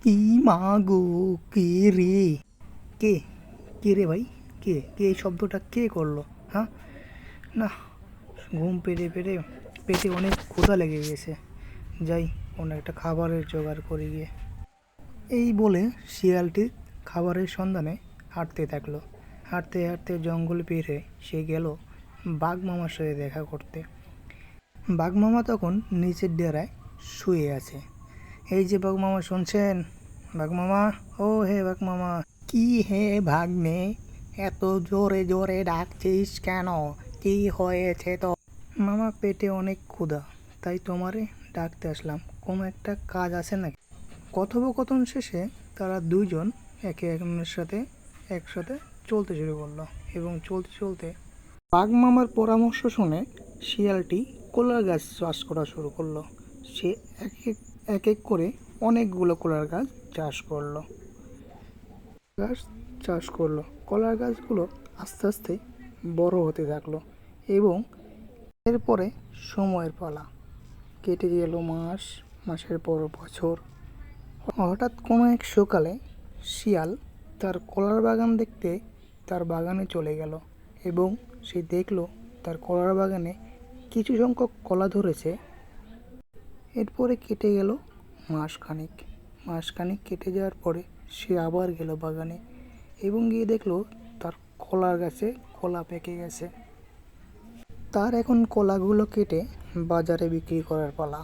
কি মা গো, কে রে? কে? কে রে ভাই? কে এই শব্দটা কে করলো? হ্যাঁ, না, ঘুম পেটে পেটে পেটে অনেক ক্ষুধা লেগে গেছে। যাই, কোনো একটা খাবারের জোগাড় করে গিয়ে। এই বলে শিয়ালটি খাবারের সন্ধানে হাঁটতে থাকলো। হাঁটতে হাঁটতে জঙ্গল পেরিয়ে সে গেল বাঘ মামার সাথে দেখা করতে। বাঘ মামা তখন নিচের ডেরায় শুয়ে আছে। এই যে বাঘ মামা, শুনছেন? বাঘ মামা, ও হে বাঘ মামা। কি হে ভাগ্নে, এত জোরে জোরে ডাকছিস কেন? কি হয়েছে তো? মামা, পেটে অনেক ক্ষুধা, তাই তোমারে ডাকতে আসলাম। কোনো একটা কাজ আছে নাকি? কথোপকথন শেষে তারা দুইজন একে অন্যের সাথে একসাথে চলতে শুরু করলো এবং চলতে চলতে বাঘ মামার পরামর্শ শুনে শিয়ালটি কলার গাছ চাষ করা শুরু করলো। সে এক এক এক এক করে অনেকগুলো কলার গাছ চাষ করলো। গাছ চাষ করলো, কলার গাছগুলো আস্তে আস্তে বড় হতে থাকলো এবং এরপরে সময়ের পালা কেটে গেল মাস, মাসের পর বছর। হঠাৎ কোনো এক সকালে শিয়াল তার কলার বাগান দেখতে তার বাগানে চলে গেল এবং সে দেখলো তার কলার বাগানে কিছু সংখ্যক কলা ধরেছে। এরপরে কেটে গেল মাসখানেক। মাসখানেক কেটে যাওয়ার পরে সে আবার গেল বাগানে এবং গিয়ে দেখলো তার কলার গাছে কলা পেকে গেছে। তার এখন কলাগুলো কেটে বাজারে বিক্রি করার পালা।